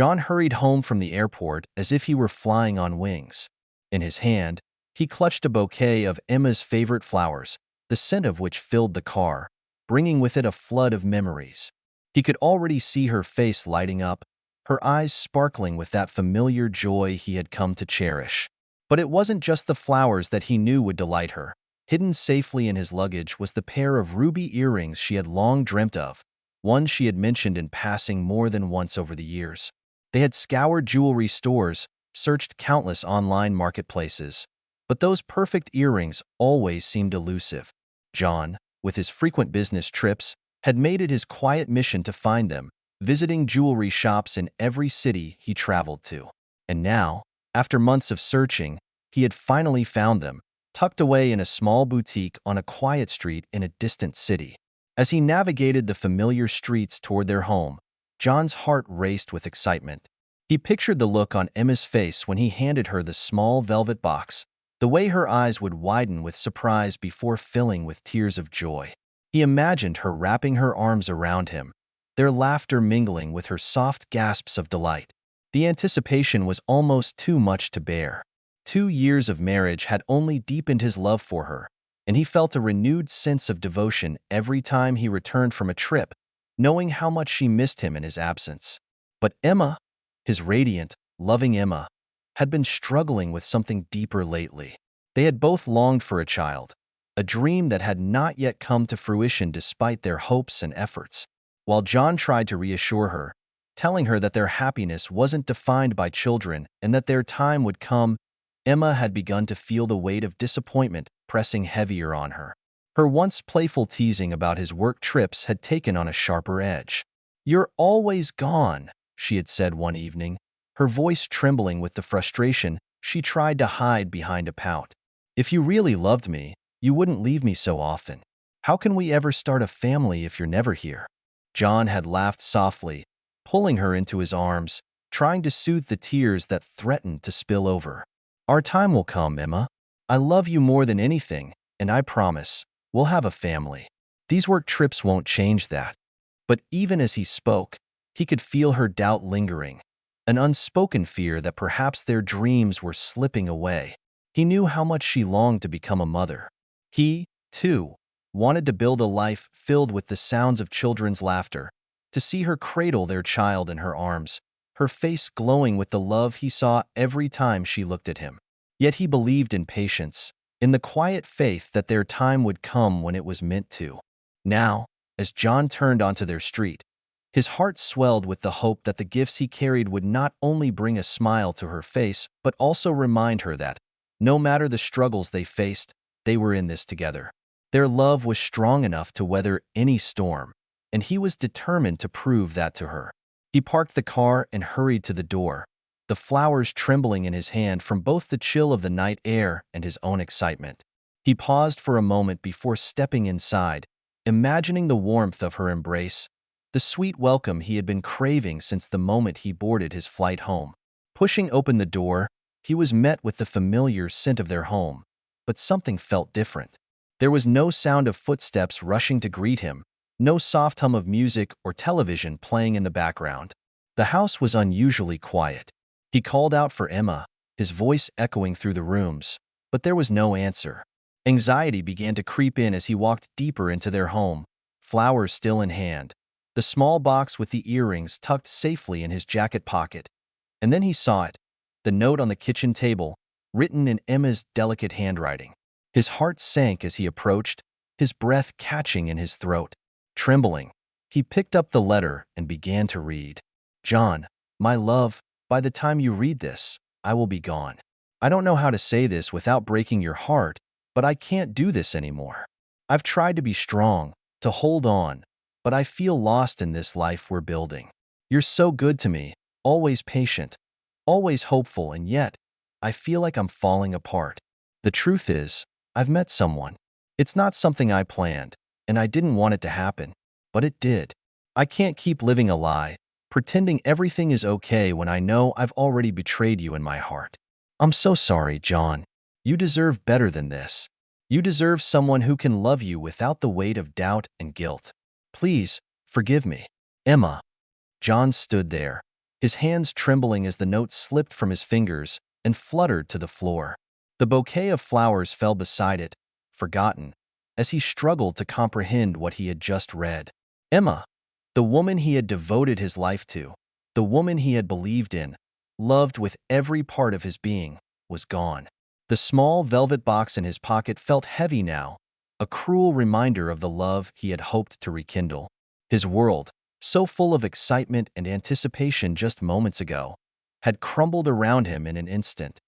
John hurried home from the airport as if he were flying on wings. In his hand, he clutched a bouquet of Emma's favorite flowers, the scent of which filled the car, bringing with it a flood of memories. He could already see her face lighting up, her eyes sparkling with that familiar joy he had come to cherish. But it wasn't just the flowers that he knew would delight her. Hidden safely in his luggage was the pair of ruby earrings she had long dreamt of, one she had mentioned in passing more than once over the years. They had scoured jewelry stores, searched countless online marketplaces, but those perfect earrings always seemed elusive. John, with his frequent business trips, had made it his quiet mission to find them, visiting jewelry shops in every city he traveled to. And now, after months of searching, he had finally found them, tucked away in a small boutique on a quiet street in a distant city. As he navigated the familiar streets toward their home, John's heart raced with excitement. He pictured the look on Emma's face when he handed her the small velvet box, the way her eyes would widen with surprise before filling with tears of joy. He imagined her wrapping her arms around him, their laughter mingling with her soft gasps of delight. The anticipation was almost too much to bear. 2 years of marriage had only deepened his love for her, and he felt a renewed sense of devotion every time he returned from a trip, knowing how much she missed him in his absence. But Emma, his radiant, loving Emma, had been struggling with something deeper lately. They had both longed for a child, a dream that had not yet come to fruition despite their hopes and efforts. While John tried to reassure her, telling her that their happiness wasn't defined by children and that their time would come, Emma had begun to feel the weight of disappointment pressing heavier on her. Her once playful teasing about his work trips had taken on a sharper edge. "You're always gone," she had said one evening, her voice trembling with the frustration she tried to hide behind a pout. "If you really loved me, you wouldn't leave me so often. How can we ever start a family if you're never here?" John had laughed softly, pulling her into his arms, trying to soothe the tears that threatened to spill over. "Our time will come, Emma. I love you more than anything, and I promise, we'll have a family. These work trips won't change that." But even as he spoke, he could feel her doubt lingering, an unspoken fear that perhaps their dreams were slipping away. He knew how much she longed to become a mother. He, too, wanted to build a life filled with the sounds of children's laughter, to see her cradle their child in her arms, her face glowing with the love he saw every time she looked at him. Yet he believed in patience, in the quiet faith that their time would come when it was meant to. Now, as John turned onto their street, his heart swelled with the hope that the gifts he carried would not only bring a smile to her face, but also remind her that, no matter the struggles they faced, they were in this together. Their love was strong enough to weather any storm, and he was determined to prove that to her. He parked the car and hurried to the door, the flowers trembling in his hand from both the chill of the night air and his own excitement. He paused for a moment before stepping inside, imagining the warmth of her embrace, the sweet welcome he had been craving since the moment he boarded his flight home. Pushing open the door, he was met with the familiar scent of their home, but something felt different. There was no sound of footsteps rushing to greet him, no soft hum of music or television playing in the background. The house was unusually quiet. He called out for Emma, his voice echoing through the rooms, but there was no answer. Anxiety began to creep in as he walked deeper into their home, flowers still in hand, the small box with the earrings tucked safely in his jacket pocket. And then he saw it, the note on the kitchen table, written in Emma's delicate handwriting. His heart sank as he approached, his breath catching in his throat. Trembling, he picked up the letter and began to read. "John, my love, by the time you read this, I will be gone. I don't know how to say this without breaking your heart, but I can't do this anymore. I've tried to be strong, to hold on, but I feel lost in this life we're building. You're so good to me, always patient, always hopeful, and yet, I feel like I'm falling apart. The truth is, I've met someone. It's not something I planned, and I didn't want it to happen, but it did. I can't keep living a lie, pretending everything is okay when I know I've already betrayed you in my heart. I'm so sorry, John. You deserve better than this. You deserve someone who can love you without the weight of doubt and guilt. Please, forgive me. Emma." John stood there, his hands trembling as the note slipped from his fingers and fluttered to the floor. The bouquet of flowers fell beside it, forgotten, as he struggled to comprehend what he had just read. Emma, the woman he had devoted his life to, the woman he had believed in, loved with every part of his being, was gone. The small velvet box in his pocket felt heavy now, a cruel reminder of the love he had hoped to rekindle. His world, so full of excitement and anticipation just moments ago, had crumbled around him in an instant.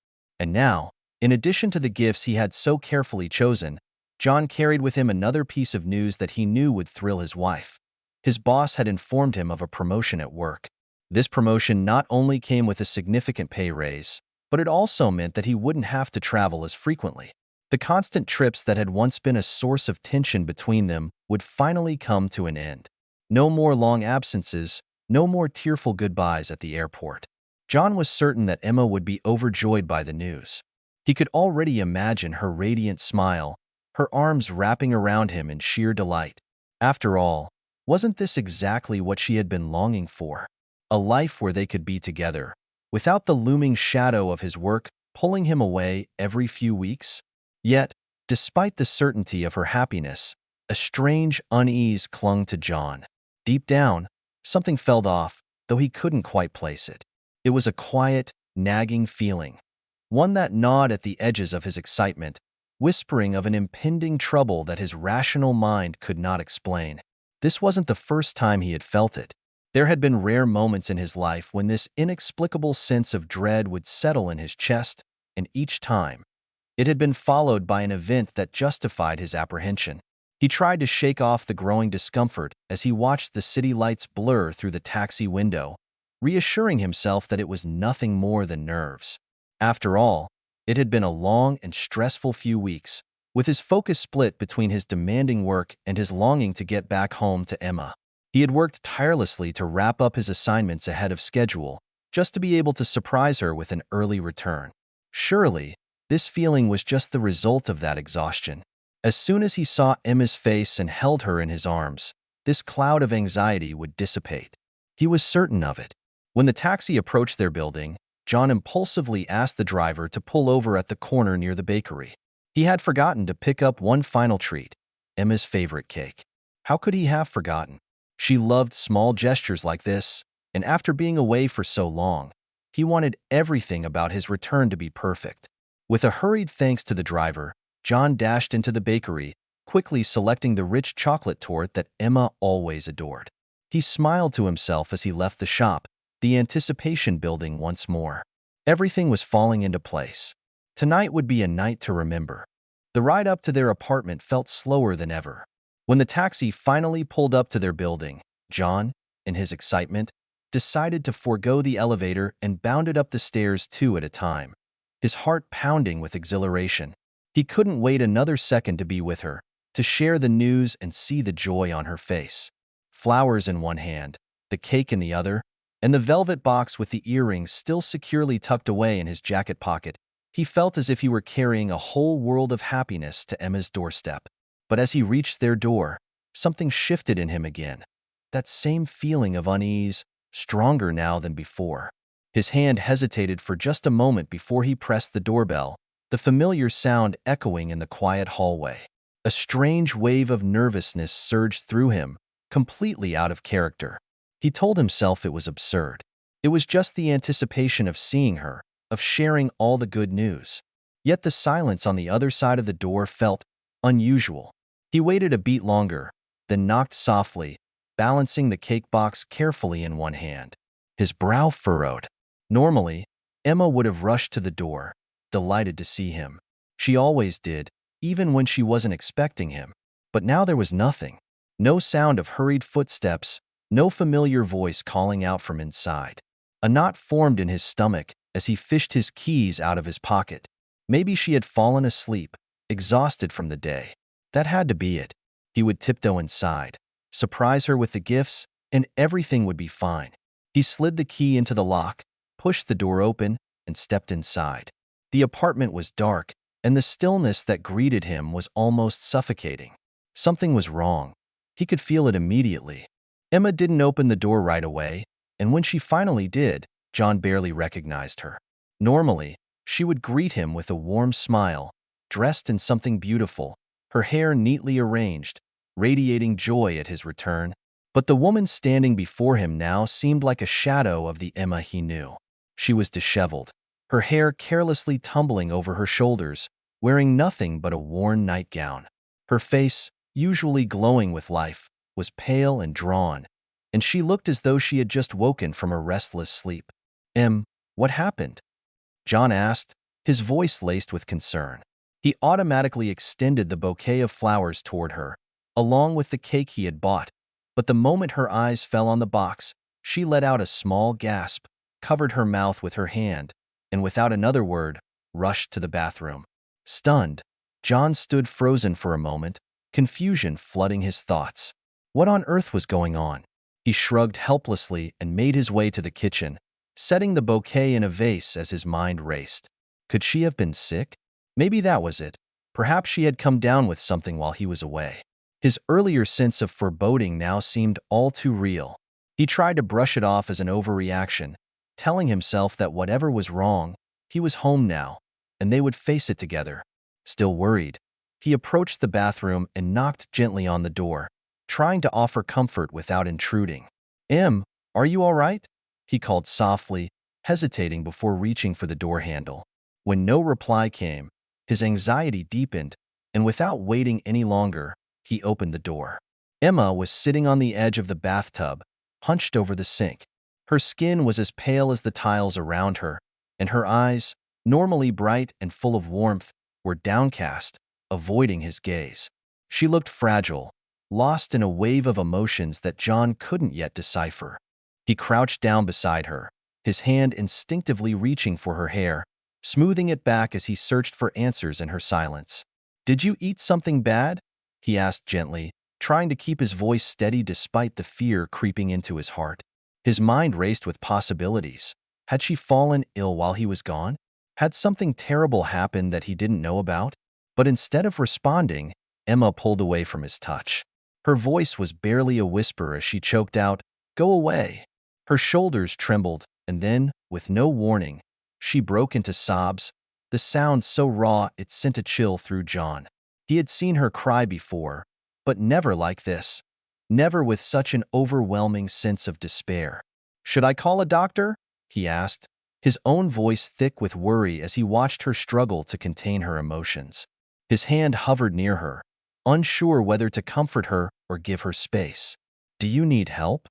And now, in addition to the gifts he had so carefully chosen, John carried with him another piece of news that he knew would thrill his wife. His boss had informed him of a promotion at work. This promotion not only came with a significant pay raise, but it also meant that he wouldn't have to travel as frequently. The constant trips that had once been a source of tension between them would finally come to an end. No more long absences, no more tearful goodbyes at the airport. John was certain that Emma would be overjoyed by the news. He could already imagine her radiant smile, her arms wrapping around him in sheer delight. After all, wasn't this exactly what she had been longing for? A life where they could be together, without the looming shadow of his work pulling him away every few weeks? Yet, despite the certainty of her happiness, a strange unease clung to John. Deep down, something felt off, though he couldn't quite place it. It was a quiet, nagging feeling, one that gnawed at the edges of his excitement, whispering of an impending trouble that his rational mind could not explain. This wasn't the first time he had felt it. There had been rare moments in his life when this inexplicable sense of dread would settle in his chest, and each time, it had been followed by an event that justified his apprehension. He tried to shake off the growing discomfort as he watched the city lights blur through the taxi window, reassuring himself that it was nothing more than nerves. After all, it had been a long and stressful few weeks, with his focus split between his demanding work and his longing to get back home to Emma. He had worked tirelessly to wrap up his assignments ahead of schedule, just to be able to surprise her with an early return. Surely, this feeling was just the result of that exhaustion. As soon as he saw Emma's face and held her in his arms, this cloud of anxiety would dissipate. He was certain of it. When the taxi approached their building, John impulsively asked the driver to pull over at the corner near the bakery. He had forgotten to pick up one final treat, Emma's favorite cake. How could he have forgotten? She loved small gestures like this, and after being away for so long, he wanted everything about his return to be perfect. With a hurried thanks to the driver, John dashed into the bakery, quickly selecting the rich chocolate torte that Emma always adored. He smiled to himself as he left the shop, the anticipation building once more. Everything was falling into place. Tonight would be a night to remember. The ride up to their apartment felt slower than ever. When the taxi finally pulled up to their building, John, in his excitement, decided to forego the elevator and bounded up the stairs two at a time, his heart pounding with exhilaration. He couldn't wait another second to be with her, to share the news and see the joy on her face. Flowers in one hand, the cake in the other, and the velvet box with the earrings still securely tucked away in his jacket pocket, he felt as if he were carrying a whole world of happiness to Emma's doorstep. But as he reached their door, something shifted in him again. That same feeling of unease, stronger now than before. His hand hesitated for just a moment before he pressed the doorbell, the familiar sound echoing in the quiet hallway. A strange wave of nervousness surged through him, completely out of character. He told himself it was absurd. It was just the anticipation of seeing her, of sharing all the good news. Yet the silence on the other side of the door felt unusual. He waited a beat longer, then knocked softly, balancing the cake box carefully in one hand. His brow furrowed. Normally, Emma would have rushed to the door, delighted to see him. She always did, even when she wasn't expecting him. But now there was nothing. No sound of hurried footsteps, no familiar voice calling out from inside. A knot formed in his stomach as he fished his keys out of his pocket. Maybe she had fallen asleep, exhausted from the day. That had to be it. He would tiptoe inside, surprise her with the gifts, and everything would be fine. He slid the key into the lock, pushed the door open, and stepped inside. The apartment was dark, and the stillness that greeted him was almost suffocating. Something was wrong. He could feel it immediately. Emma didn't open the door right away, and when she finally did, John barely recognized her. Normally, she would greet him with a warm smile, dressed in something beautiful, her hair neatly arranged, radiating joy at his return. But the woman standing before him now seemed like a shadow of the Emma he knew. She was disheveled, her hair carelessly tumbling over her shoulders, wearing nothing but a worn nightgown. Her face, usually glowing with life, was pale and drawn, and she looked as though she had just woken from a restless sleep. What happened?" John asked, his voice laced with concern. He automatically extended the bouquet of flowers toward her, along with the cake he had bought, but the moment her eyes fell on the box, she let out a small gasp, covered her mouth with her hand, and without another word, rushed to the bathroom. Stunned, John stood frozen for a moment, confusion flooding his thoughts. What on earth was going on? He shrugged helplessly and made his way to the kitchen, setting the bouquet in a vase as his mind raced. Could she have been sick? Maybe that was it. Perhaps she had come down with something while he was away. His earlier sense of foreboding now seemed all too real. He tried to brush it off as an overreaction, telling himself that whatever was wrong, he was home now, and they would face it together. Still worried, he approached the bathroom and knocked gently on the door, trying to offer comfort without intruding. Are you all right?" he called softly, hesitating before reaching for the door handle. When no reply came, his anxiety deepened, and without waiting any longer, he opened the door. Emma was sitting on the edge of the bathtub, hunched over the sink. Her skin was as pale as the tiles around her, and her eyes, normally bright and full of warmth, were downcast, avoiding his gaze. She looked fragile, lost in a wave of emotions that John couldn't yet decipher. He crouched down beside her, his hand instinctively reaching for her hair, smoothing it back as he searched for answers in her silence. "Did you eat something bad?" he asked gently, trying to keep his voice steady despite the fear creeping into his heart. His mind raced with possibilities. Had she fallen ill while he was gone? Had something terrible happened that he didn't know about? But instead of responding, Emma pulled away from his touch. Her voice was barely a whisper as she choked out, "Go away." Her shoulders trembled, and then, with no warning, she broke into sobs, the sound so raw it sent a chill through John. He had seen her cry before, but never like this. Never with such an overwhelming sense of despair. "Should I call a doctor?" he asked, his own voice thick with worry as he watched her struggle to contain her emotions. His hand hovered near her, unsure whether to comfort her or give her space. "Do you need help?"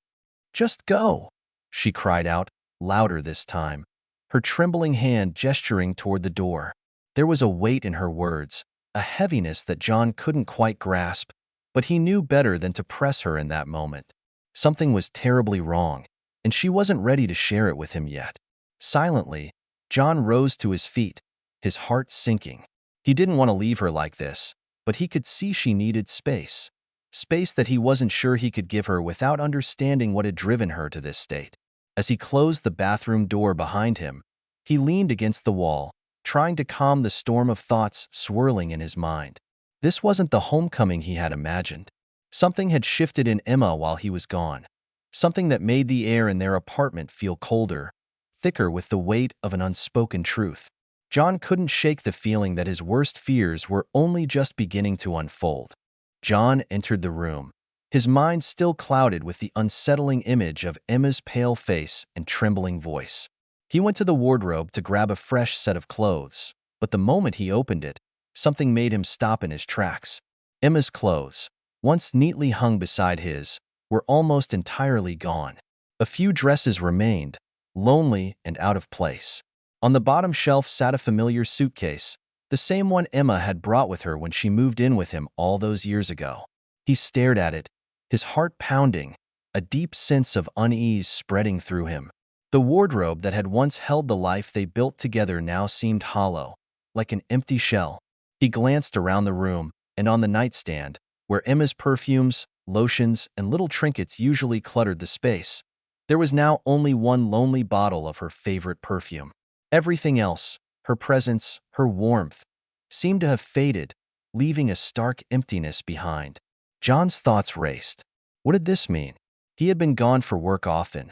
"Just go," she cried out, louder this time, her trembling hand gesturing toward the door. There was a weight in her words, a heaviness that John couldn't quite grasp, but he knew better than to press her in that moment. Something was terribly wrong, and she wasn't ready to share it with him yet. Silently, John rose to his feet, his heart sinking. He didn't want to leave her like this, but he could see she needed space. Space that he wasn't sure he could give her without understanding what had driven her to this state. As he closed the bathroom door behind him, he leaned against the wall, trying to calm the storm of thoughts swirling in his mind. This wasn't the homecoming he had imagined. Something had shifted in Emma while he was gone. Something that made the air in their apartment feel colder, thicker with the weight of an unspoken truth. John couldn't shake the feeling that his worst fears were only just beginning to unfold. John entered the room, his mind still clouded with the unsettling image of Emma's pale face and trembling voice. He went to the wardrobe to grab a fresh set of clothes, but the moment he opened it, something made him stop in his tracks. Emma's clothes, once neatly hung beside his, were almost entirely gone. A few dresses remained, lonely and out of place. On the bottom shelf sat a familiar suitcase, the same one Emma had brought with her when she moved in with him all those years ago. He stared at it, his heart pounding, a deep sense of unease spreading through him. The wardrobe that had once held the life they built together now seemed hollow, like an empty shell. He glanced around the room, and on the nightstand, where Emma's perfumes, lotions, and little trinkets usually cluttered the space, there was now only one lonely bottle of her favorite perfume. Everything else, her presence, her warmth, seemed to have faded, leaving a stark emptiness behind. John's thoughts raced. What did this mean? He had been gone for work often,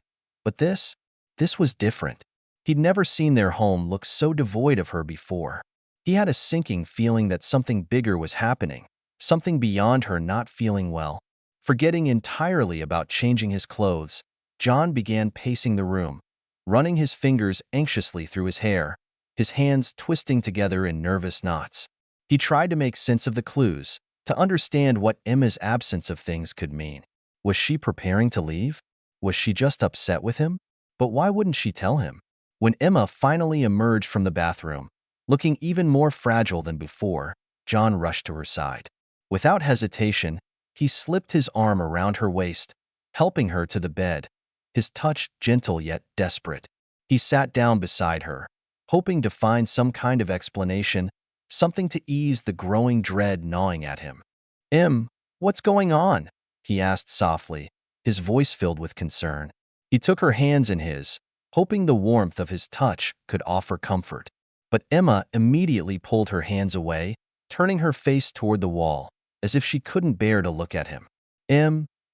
But this was different. He'd never seen their home look so devoid of her before. He had a sinking feeling that something bigger was happening, something beyond her not feeling well. Forgetting entirely about changing his clothes, John began pacing the room, running his fingers anxiously through his hair, his hands twisting together in nervous knots. He tried to make sense of the clues, to understand what Emma's absence of things could mean. Was she preparing to leave? Was she just upset with him? But why wouldn't she tell him? When Emma finally emerged from the bathroom, looking even more fragile than before, John rushed to her side. Without hesitation, he slipped his arm around her waist, helping her to the bed, his touch gentle yet desperate. He sat down beside her, hoping to find some kind of explanation, something to ease the growing dread gnawing at him. What's going on?" he asked softly, his voice filled with concern. He took her hands in his, hoping the warmth of his touch could offer comfort. But Emma immediately pulled her hands away, turning her face toward the wall, as if she couldn't bear to look at him.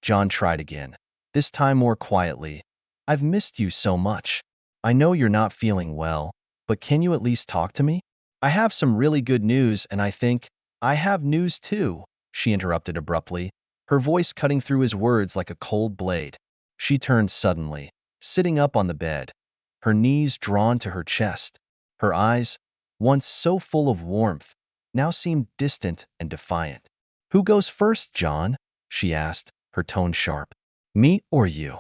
John tried again, this time more quietly. "I've missed you so much. I know you're not feeling well, but can you at least talk to me? I have some really good news, and I think I have news too," she interrupted abruptly, her voice cutting through his words like a cold blade. She turned suddenly, sitting up on the bed, her knees drawn to her chest. Her eyes, once so full of warmth, now seemed distant and defiant. "Who goes first, John?" she asked, her tone sharp. "Me or you?"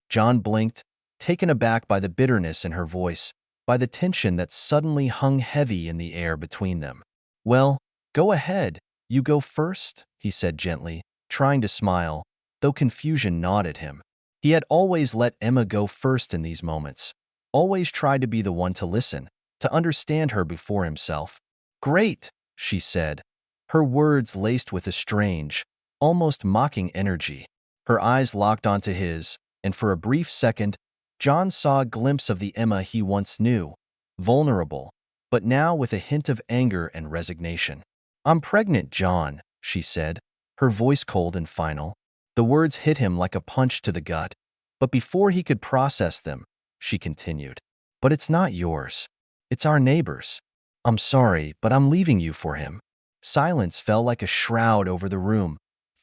John blinked, taken aback by the bitterness in her voice, by the tension that suddenly hung heavy in the air between them. "Well, go ahead, you go first," he said gently, trying to smile, though confusion gnawed at him. He had always let Emma go first in these moments, always tried to be the one to listen, to understand her before himself. "Great," she said, her words laced with a strange, almost mocking energy. Her eyes locked onto his, and for a brief second, John saw a glimpse of the Emma he once knew, vulnerable, but now with a hint of anger and resignation. "I'm pregnant, John," she said, her voice cold and final. The words hit him like a punch to the gut, but before he could process them, she continued, "But it's not yours. It's our neighbor's. I'm sorry, but I'm leaving you for him." Silence fell like a shroud over the room,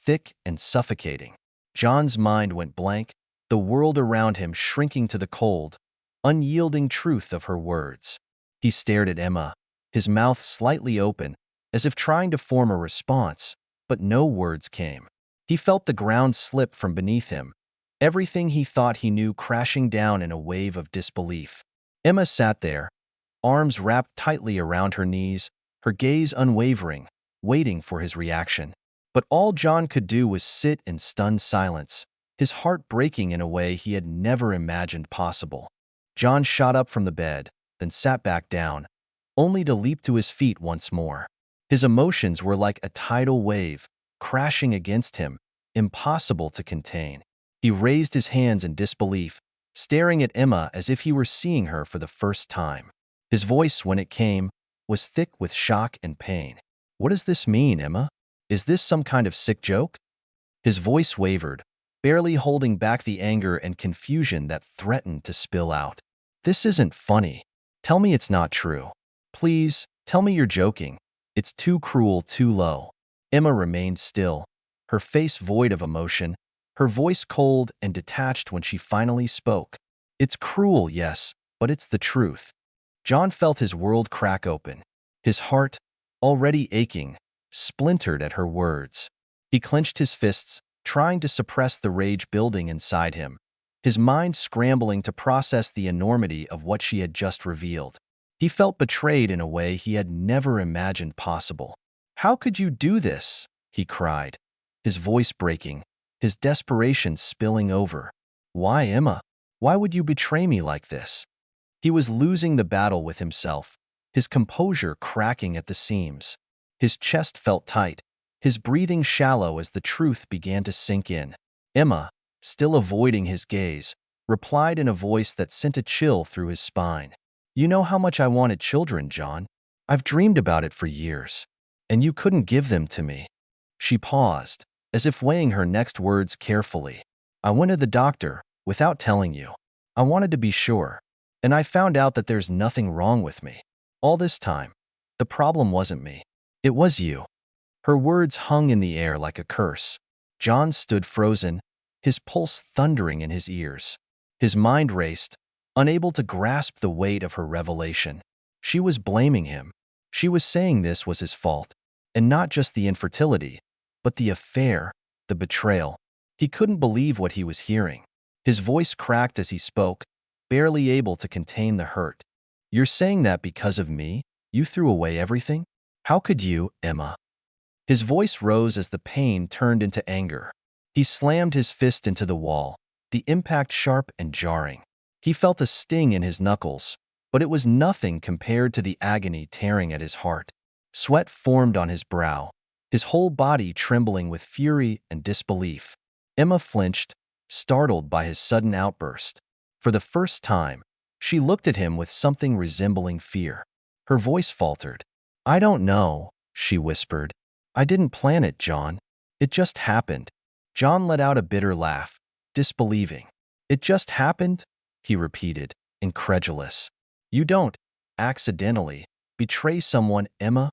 thick and suffocating. John's mind went blank, the world around him shrinking to the cold, unyielding truth of her words. He stared at Emma, his mouth slightly open, as if trying to form a response, but no words came. He felt the ground slip from beneath him, everything he thought he knew crashing down in a wave of disbelief. Emma sat there, arms wrapped tightly around her knees, her gaze unwavering, waiting for his reaction. But all John could do was sit in stunned silence, his heart breaking in a way he had never imagined possible. John shot up from the bed, then sat back down, only to leap to his feet once more. His emotions were like a tidal wave, crashing against him, impossible to contain. He raised his hands in disbelief, staring at Emma as if he were seeing her for the first time. His voice, when it came, was thick with shock and pain. "What does this mean, Emma? Is this some kind of sick joke?" His voice wavered, barely holding back the anger and confusion that threatened to spill out. "This isn't funny. Tell me it's not true. Please, tell me you're joking. It's too cruel, too low." Emma remained still, her face void of emotion, her voice cold and detached when she finally spoke. "It's cruel, yes, but it's the truth." John felt his world crack open, his heart, already aching, splintered at her words. He clenched his fists, trying to suppress the rage building inside him, his mind scrambling to process the enormity of what she had just revealed. He felt betrayed in a way he had never imagined possible. "How could you do this?" he cried, his voice breaking, his desperation spilling over. "Why, Emma? Why would you betray me like this?" He was losing the battle with himself, his composure cracking at the seams. His chest felt tight, his breathing shallow as the truth began to sink in. Emma, still avoiding his gaze, replied in a voice that sent a chill through his spine. "You know how much I wanted children, John. I've dreamed about it for years, and you couldn't give them to me." She paused, as if weighing her next words carefully. "I went to the doctor, without telling you. I wanted to be sure. And I found out that there's nothing wrong with me. All this time, the problem wasn't me. It was you." Her words hung in the air like a curse. John stood frozen, his pulse thundering in his ears. His mind raced, unable to grasp the weight of her revelation. She was blaming him. She was saying this was his fault. And not just the infertility, but the affair, the betrayal. He couldn't believe what he was hearing. His voice cracked as he spoke, barely able to contain the hurt. "You're saying that because of me? You threw away everything? How could you, Emma?" His voice rose as the pain turned into anger. He slammed his fist into the wall, the impact sharp and jarring. He felt a sting in his knuckles, but it was nothing compared to the agony tearing at his heart. Sweat formed on his brow, his whole body trembling with fury and disbelief. Emma flinched, startled by his sudden outburst. For the first time, she looked at him with something resembling fear. Her voice faltered. "I don't know," she whispered. "I didn't plan it, John. It just happened." John let out a bitter laugh, disbelieving. "It just happened?" he repeated, incredulous. "You don't, accidentally, betray someone, Emma."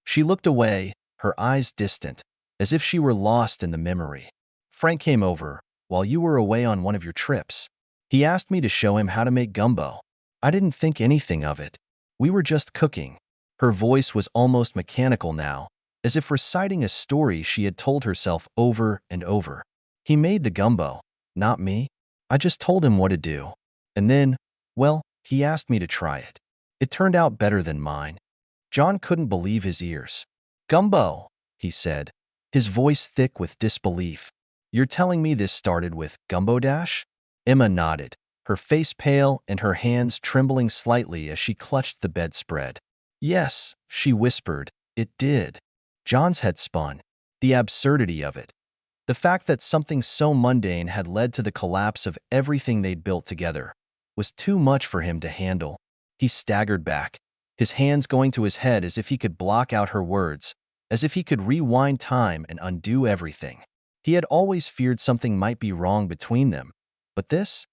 She looked away, her eyes distant, as if she were lost in the memory. "Frank came over while you were away on one of your trips. He asked me to show him how to make gumbo. I didn't think anything of it. We were just cooking." Her voice was almost mechanical now, as if reciting a story she had told herself over and over. "He made the gumbo, not me. I just told him what to do. And then, well, he asked me to try it. It turned out better than mine." John couldn't believe his ears. "Gumbo," he said, his voice thick with disbelief. "You're telling me this started with Gumbo Dash?" Emma nodded, her face pale and her hands trembling slightly as she clutched the bedspread. "Yes," she whispered, "it did." John's head spun. The absurdity of it. The fact that something so mundane had led to the collapse of everything they'd built together was too much for him to handle. He staggered back, his hands going to his head as if he could block out her words, as if he could rewind time and undo everything. He had always feared something might be wrong between them, but this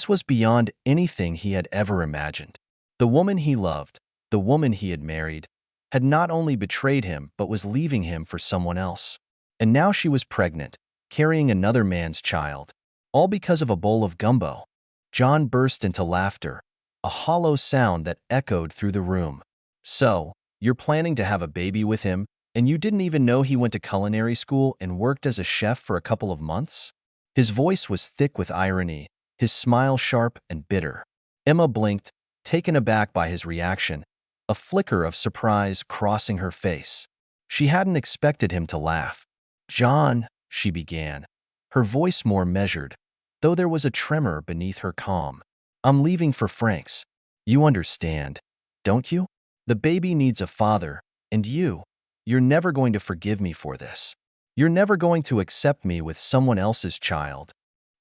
was beyond anything he had ever imagined. The woman he loved, the woman he had married, had not only betrayed him but was leaving him for someone else. And now she was pregnant, carrying another man's child, all because of a bowl of gumbo. John burst into laughter, a hollow sound that echoed through the room. "So, you're planning to have a baby with him, and you didn't even know he went to culinary school and worked as a chef for a couple of months?" His voice was thick with irony, his smile sharp and bitter. Emma blinked, taken aback by his reaction, a flicker of surprise crossing her face. She hadn't expected him to laugh. "John," she began, her voice more measured, though there was a tremor beneath her calm. "I'm leaving for Frank's. You understand, don't you? The baby needs a father, and you're never going to forgive me for this. You're never going to accept me with someone else's child."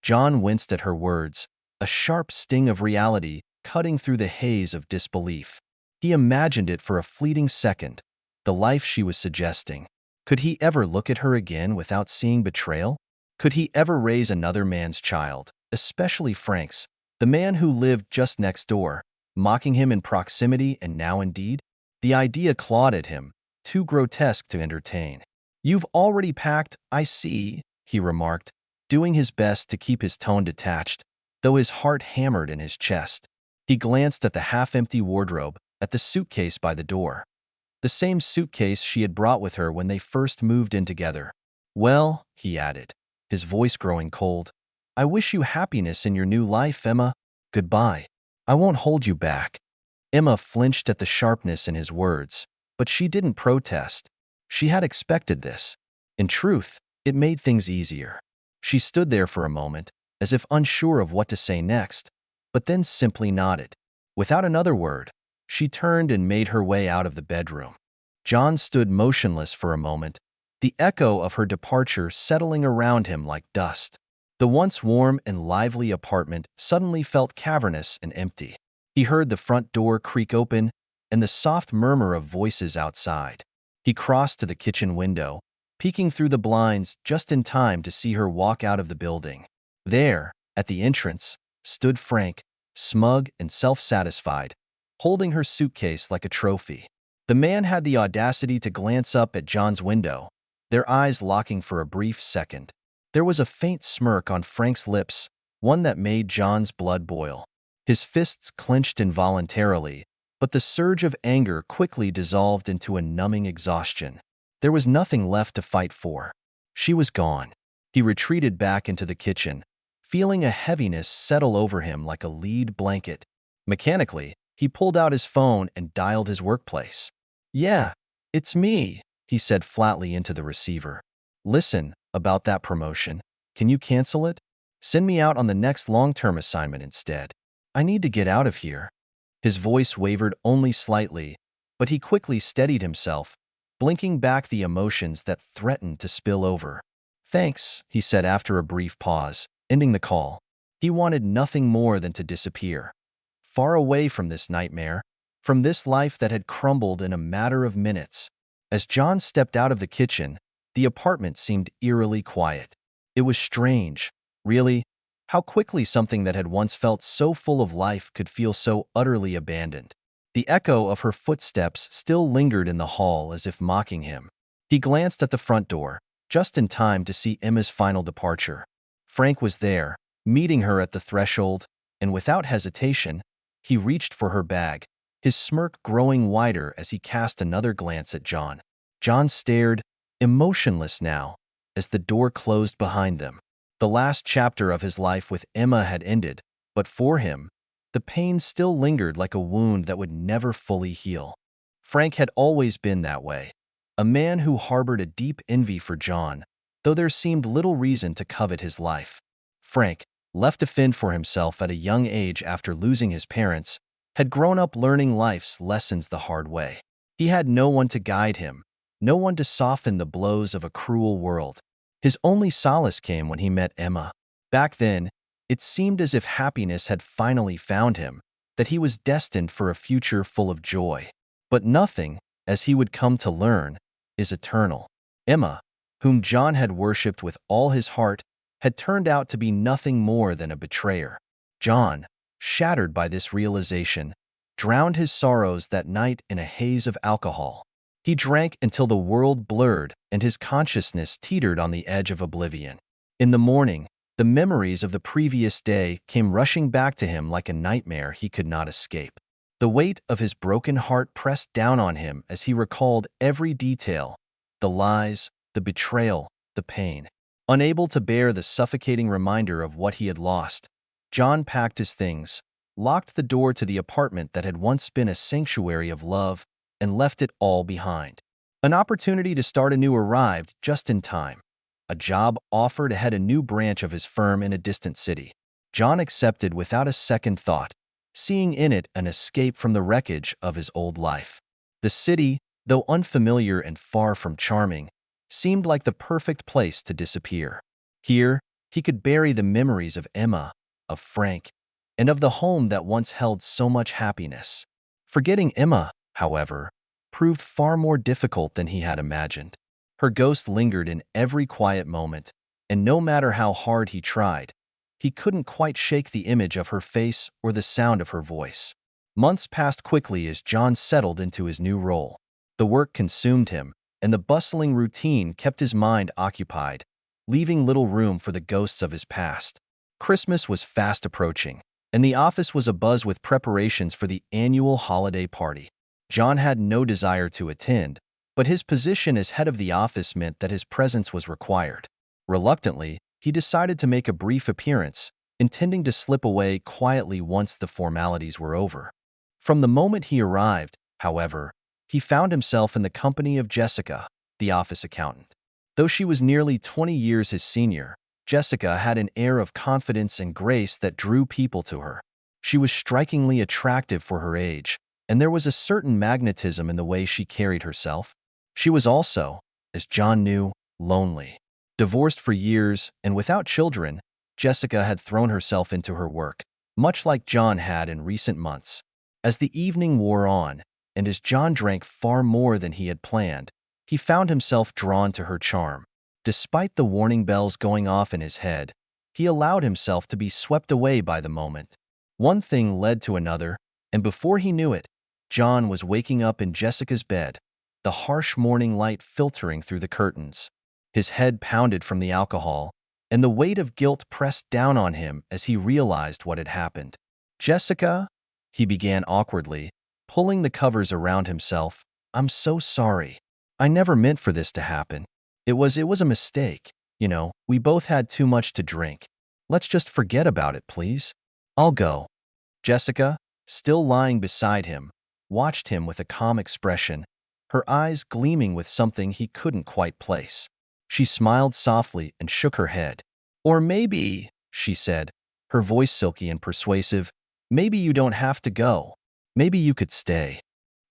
John winced at her words, a sharp sting of reality cutting through the haze of disbelief. He imagined it for a fleeting second, the life she was suggesting. Could he ever look at her again without seeing betrayal? Could he ever raise another man's child, especially Frank's, the man who lived just next door, mocking him in proximity and now in deed? The idea clawed at him, too grotesque to entertain. "You've already packed, I see," he remarked, doing his best to keep his tone detached, though his heart hammered in his chest. He glanced at the half-empty wardrobe, at the suitcase by the door. The same suitcase she had brought with her when they first moved in together. "Well," he added, his voice growing cold, "I wish you happiness in your new life, Emma. Goodbye. I won't hold you back." Emma flinched at the sharpness in his words, but she didn't protest. She had expected this. In truth, it made things easier. She stood there for a moment, as if unsure of what to say next, but then simply nodded. Without another word, she turned and made her way out of the bedroom. John stood motionless for a moment, the echo of her departure settling around him like dust. The once warm and lively apartment suddenly felt cavernous and empty. He heard the front door creak open and the soft murmur of voices outside. He crossed to the kitchen window, peeking through the blinds just in time to see her walk out of the building. There, at the entrance, stood Frank, smug and self-satisfied, holding her suitcase like a trophy. The man had the audacity to glance up at John's window, their eyes locking for a brief second. There was a faint smirk on Frank's lips, one that made John's blood boil. His fists clenched involuntarily, but the surge of anger quickly dissolved into a numbing exhaustion. There was nothing left to fight for. She was gone. He retreated back into the kitchen, feeling a heaviness settle over him like a lead blanket. Mechanically, he pulled out his phone and dialed his workplace. "Yeah, it's me," he said flatly into the receiver. "Listen, about that promotion. Can you cancel it? Send me out on the next long-term assignment instead. I need to get out of here." His voice wavered only slightly, but he quickly steadied himself, blinking back the emotions that threatened to spill over. "Thanks," he said after a brief pause, ending the call. He wanted nothing more than to disappear. Far away from this nightmare, from this life that had crumbled in a matter of minutes. As John stepped out of the kitchen, the apartment seemed eerily quiet. It was strange, really, how quickly something that had once felt so full of life could feel so utterly abandoned. The echo of her footsteps still lingered in the hall as if mocking him. He glanced at the front door, just in time to see Emma's final departure. Frank was there, meeting her at the threshold, and without hesitation, he reached for her bag, his smirk growing wider as he cast another glance at John. John stared, emotionless now, as the door closed behind them. The last chapter of his life with Emma had ended, but for him, the pain still lingered like a wound that would never fully heal. Frank had always been that way, a man who harbored a deep envy for John, though there seemed little reason to covet his life. Frank, left to fend for himself at a young age after losing his parents, had grown up learning life's lessons the hard way. He had no one to guide him, no one to soften the blows of a cruel world. His only solace came when he met Emma. Back then, it seemed as if happiness had finally found him, that he was destined for a future full of joy. But nothing, as he would come to learn, is eternal. Emma, whom John had worshipped with all his heart, had turned out to be nothing more than a betrayer. John, shattered by this realization, drowned his sorrows that night in a haze of alcohol. He drank until the world blurred and his consciousness teetered on the edge of oblivion. In the morning, the memories of the previous day came rushing back to him like a nightmare he could not escape. The weight of his broken heart pressed down on him as he recalled every detail, the lies, the betrayal, the pain. Unable to bear the suffocating reminder of what he had lost, John packed his things, locked the door to the apartment that had once been a sanctuary of love, and left it all behind. An opportunity to start anew arrived just in time. A job offer to head a new branch of his firm in a distant city. John accepted without a second thought, seeing in it an escape from the wreckage of his old life. The city, though unfamiliar and far from charming, seemed like the perfect place to disappear. Here, he could bury the memories of Emma, of Frank, and of the home that once held so much happiness. Forgetting Emma, however, proved far more difficult than he had imagined. Her ghost lingered in every quiet moment, and no matter how hard he tried, he couldn't quite shake the image of her face or the sound of her voice. Months passed quickly as John settled into his new role. The work consumed him, and the bustling routine kept his mind occupied, leaving little room for the ghosts of his past. Christmas was fast approaching, and the office was abuzz with preparations for the annual holiday party. John had no desire to attend, but his position as head of the office meant that his presence was required. Reluctantly, he decided to make a brief appearance, intending to slip away quietly once the formalities were over. From the moment he arrived, however, he found himself in the company of Jessica, the office accountant. Though she was nearly 20 years his senior, Jessica had an air of confidence and grace that drew people to her. She was strikingly attractive for her age, and there was a certain magnetism in the way she carried herself. She was also, as John knew, lonely. Divorced for years and without children, Jessica had thrown herself into her work, much like John had in recent months. As the evening wore on, and as John drank far more than he had planned, he found himself drawn to her charm. Despite the warning bells going off in his head, He allowed himself to be swept away by the moment. One thing led to another, and before he knew it, John was waking up in Jessica's bed, the harsh morning light filtering through the curtains. His head pounded from the alcohol, and the weight of guilt pressed down on him as he realized what had happened. "Jessica," he began awkwardly, pulling the covers around himself. "I'm so sorry. I never meant for this to happen. It was a mistake. You know, we both had too much to drink. Let's just forget about it, please. I'll go." Jessica, still lying beside him, watched him with a calm expression, her eyes gleaming with something he couldn't quite place. She smiled softly and shook her head. "Or maybe," she said, her voice silky and persuasive, "maybe you don't have to go. Maybe you could stay."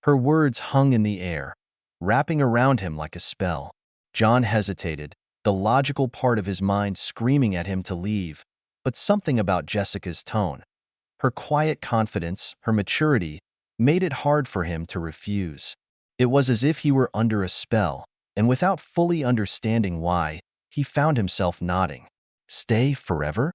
Her words hung in the air, wrapping around him like a spell. John hesitated, the logical part of his mind screaming at him to leave, but something about Jessica's tone, her quiet confidence, her maturity, made it hard for him to refuse. It was as if he were under a spell, and without fully understanding why, he found himself nodding. "Stay forever?"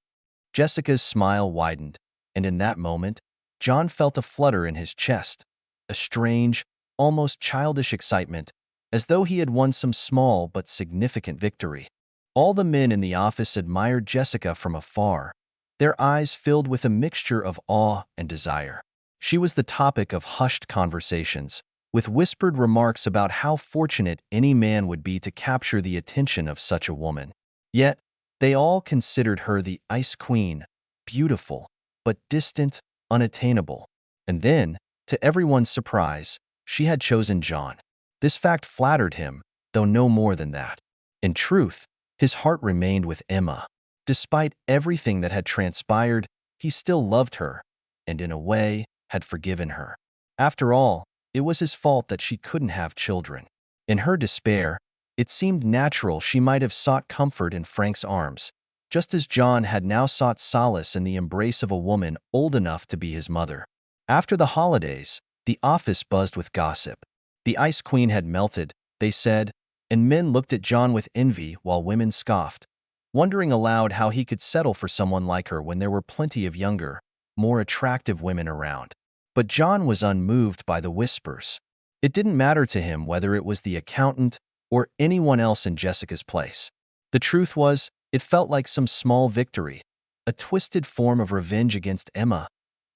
Jessica's smile widened, and in that moment, John felt a flutter in his chest, a strange, almost childish excitement, as though he had won some small but significant victory. All the men in the office admired Jessica from afar, their eyes filled with a mixture of awe and desire. She was the topic of hushed conversations, with whispered remarks about how fortunate any man would be to capture the attention of such a woman. Yet, they all considered her the Ice Queen, beautiful, but distant, unattainable. And then, to everyone's surprise, she had chosen John. This fact flattered him, though no more than that. In truth, his heart remained with Emma. Despite everything that had transpired, he still loved her, and in a way, had forgiven her. After all, it was his fault that she couldn't have children. In her despair, it seemed natural she might have sought comfort in Frank's arms, just as John had now sought solace in the embrace of a woman old enough to be his mother. After the holidays, the office buzzed with gossip. The Ice Queen had melted, they said, and men looked at John with envy while women scoffed, wondering aloud how he could settle for someone like her when there were plenty of younger, more attractive women around. But John was unmoved by the whispers. It didn't matter to him whether it was the accountant or anyone else in Jessica's place. The truth was, it felt like some small victory, a twisted form of revenge against Emma,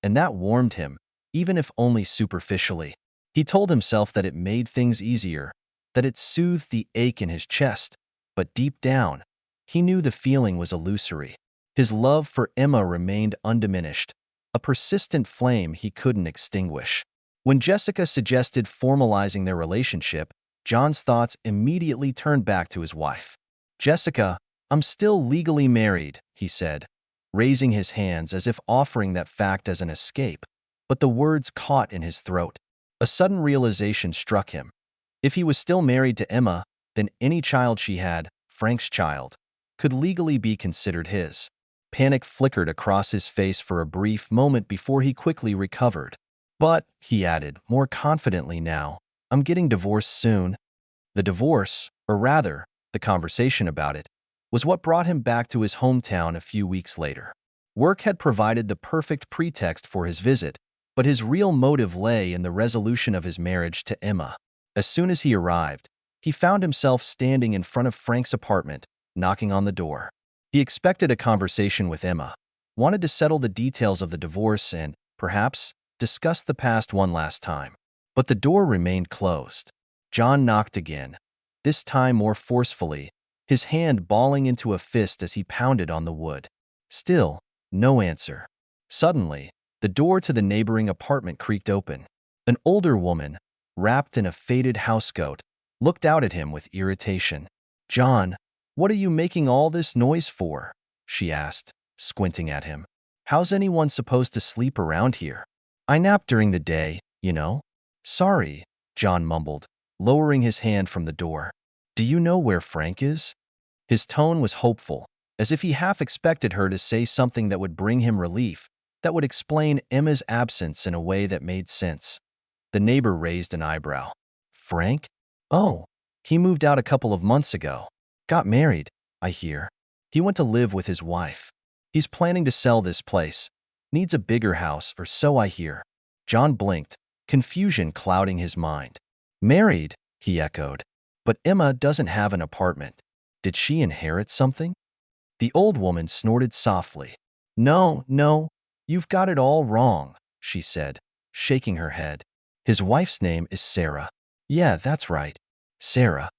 and that warmed him, even if only superficially. He told himself that it made things easier, that it soothed the ache in his chest, but deep down, he knew the feeling was illusory. His love for Emma remained undiminished, a persistent flame he couldn't extinguish. When Jessica suggested formalizing their relationship, John's thoughts immediately turned back to his wife. "Jessica, I'm still legally married," he said, raising his hands as if offering that fact as an escape, but the words caught in his throat. A sudden realization struck him. If he was still married to Emma, then any child she had, Frank's child, could legally be considered his. Panic flickered across his face for a brief moment before he quickly recovered. "But," he added, more confidently now, "I'm getting divorced soon." The divorce, or rather, the conversation about it, was what brought him back to his hometown a few weeks later. Work had provided the perfect pretext for his visit, but his real motive lay in the resolution of his marriage to Emma. As soon as he arrived, he found himself standing in front of Frank's apartment, knocking on the door. He expected a conversation with Emma, wanted to settle the details of the divorce and, perhaps, discuss the past one last time. But the door remained closed. John knocked again, this time more forcefully, his hand balling into a fist as he pounded on the wood. Still, no answer. Suddenly, the door to the neighboring apartment creaked open. An older woman, wrapped in a faded housecoat, looked out at him with irritation. "John, what are you making all this noise for?" she asked, squinting at him. "How's anyone supposed to sleep around here? I nap during the day, you know." "Sorry," John mumbled, lowering his hand from the door. "Do you know where Frank is?" His tone was hopeful, as if he half expected her to say something that would bring him relief, that would explain Emma's absence in a way that made sense. The neighbor raised an eyebrow. "Frank? Oh, he moved out a couple of months ago. Got married, I hear. He went to live with his wife." He's planning to sell this place. Needs a bigger house, or so I hear. John blinked, confusion clouding his mind. Married, he echoed. But Emma doesn't have an apartment. Did she inherit something? The old woman snorted softly. No, no, you've got it all wrong, she said, shaking her head. His wife's name is Sarah. Yeah, that's right. Sarah.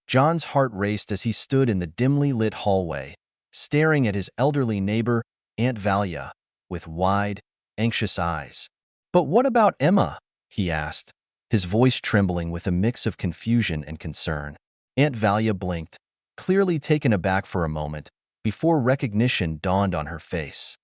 John's heart raced as he stood in the dimly lit hallway, staring at his elderly neighbor, Aunt Valia, with wide, anxious eyes. But what about Emma? He asked, his voice trembling with a mix of confusion and concern. Aunt Valia blinked, clearly taken aback for a moment, before recognition dawned on her face.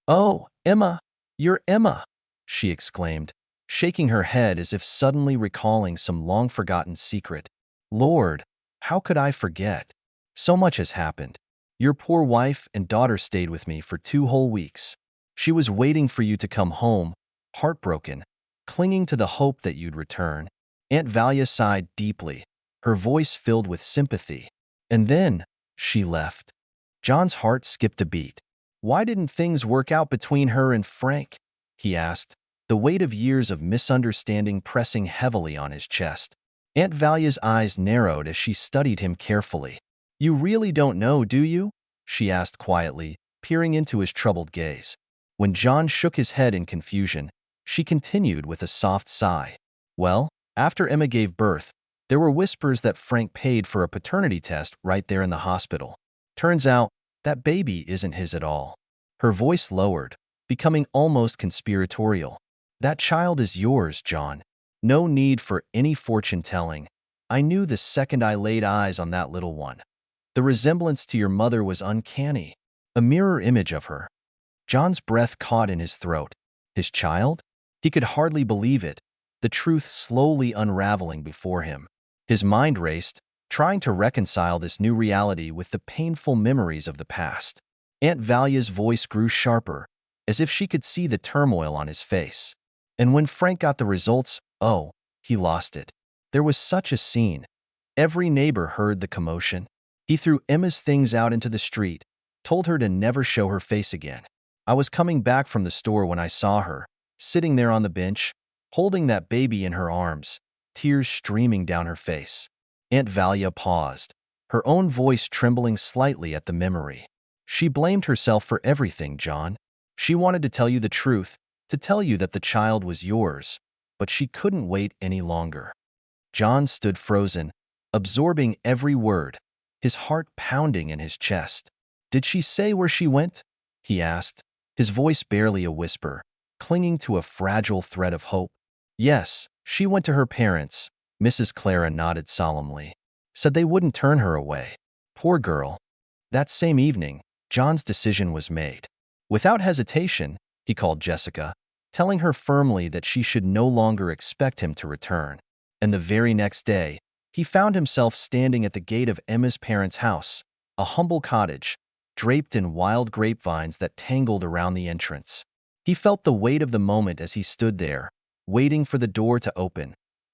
Oh, Emma, you're Emma, she exclaimed, shaking her head as if suddenly recalling some long-forgotten secret. Lord, how could I forget? So much has happened. Your poor wife and daughter stayed with me for 2 whole weeks. She was waiting for you to come home, heartbroken, clinging to the hope that you'd return. Aunt Valia sighed deeply, her voice filled with sympathy. And then, she left. John's heart skipped a beat. Why didn't things work out between her and Frank? He asked, the weight of years of misunderstanding pressing heavily on his chest. Aunt Valia's eyes narrowed as she studied him carefully. You really don't know, do you? She asked quietly, peering into his troubled gaze. When John shook his head in confusion, she continued with a soft sigh. Well, after Emma gave birth, there were whispers that Frank paid for a paternity test right there in the hospital. Turns out, that baby isn't his at all. Her voice lowered, becoming almost conspiratorial. That child is yours, John. No need for any fortune-telling. I knew the second I laid eyes on that little one. The resemblance to your mother was uncanny, a mirror image of her. John's breath caught in his throat. His child? He could hardly believe it, the truth slowly unraveling before him. His mind raced, trying to reconcile this new reality with the painful memories of the past. Aunt Valia's voice grew sharper, as if she could see the turmoil on his face. And when Frank got the results, oh, he lost it. There was such a scene. Every neighbor heard the commotion. He threw Emma's things out into the street, told her to never show her face again. I was coming back from the store when I saw her, sitting there on the bench, holding that baby in her arms, tears streaming down her face. Aunt Valia paused, her own voice trembling slightly at the memory. She blamed herself for everything, John. She wanted to tell you the truth, to tell you that the child was yours, but she couldn't wait any longer. John stood frozen, absorbing every word, his heart pounding in his chest. Did she say where she went? He asked, his voice barely a whisper, clinging to a fragile thread of hope. Yes, she went to her parents, Mrs. Clara nodded solemnly. Said they wouldn't turn her away. Poor girl. That same evening, John's decision was made. Without hesitation, he called Jessica, telling her firmly that she should no longer expect him to return. And the very next day, he found himself standing at the gate of Emma's parents' house, a humble cottage, draped in wild grapevines that tangled around the entrance. He felt the weight of the moment as he stood there, waiting for the door to open,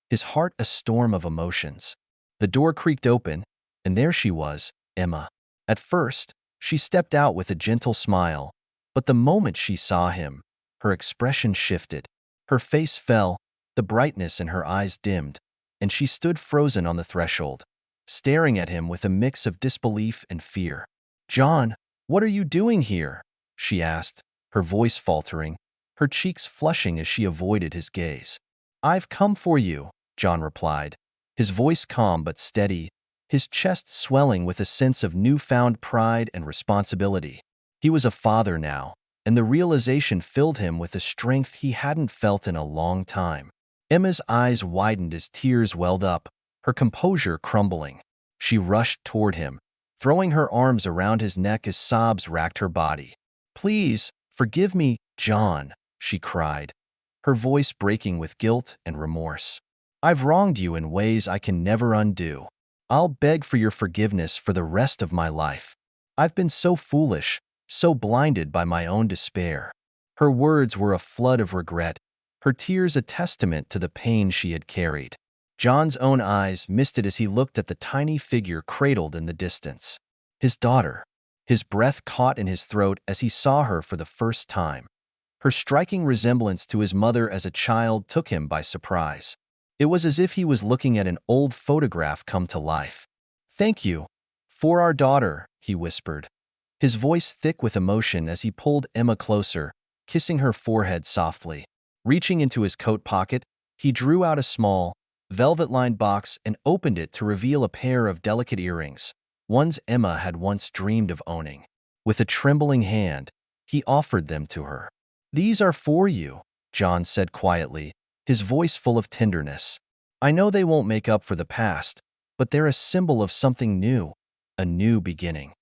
his heart a storm of emotions. The door creaked open, and there she was, Emma. At first, she stepped out with a gentle smile, but the moment she saw him, her expression shifted. Her face fell, the brightness in her eyes dimmed, and she stood frozen on the threshold, staring at him with a mix of disbelief and fear. John, what are you doing here? She asked, her voice faltering, her cheeks flushing as she avoided his gaze. I've come for you, John replied, his voice calm but steady, his chest swelling with a sense of newfound pride and responsibility. He was a father now, and the realization filled him with a strength he hadn't felt in a long time. Emma's eyes widened as tears welled up, her composure crumbling. She rushed toward him, throwing her arms around his neck as sobs racked her body. Please, forgive me, John, she cried, her voice breaking with guilt and remorse. I've wronged you in ways I can never undo. I'll beg for your forgiveness for the rest of my life. I've been so foolish, so blinded by my own despair. Her words were a flood of regret, her tears a testament to the pain she had carried. John's own eyes misted as he looked at the tiny figure cradled in the distance. His daughter. His breath caught in his throat as he saw her for the first time. Her striking resemblance to his mother as a child took him by surprise. It was as if he was looking at an old photograph come to life. "Thank you. For our daughter," he whispered, his voice thick with emotion as he pulled Emma closer, kissing her forehead softly. Reaching into his coat pocket, he drew out a small, velvet-lined box and opened it to reveal a pair of delicate earrings, ones Emma had once dreamed of owning. With a trembling hand, he offered them to her. "These are for you," John said quietly, his voice full of tenderness. "I know they won't make up for the past, but they're a symbol of something new, a new beginning."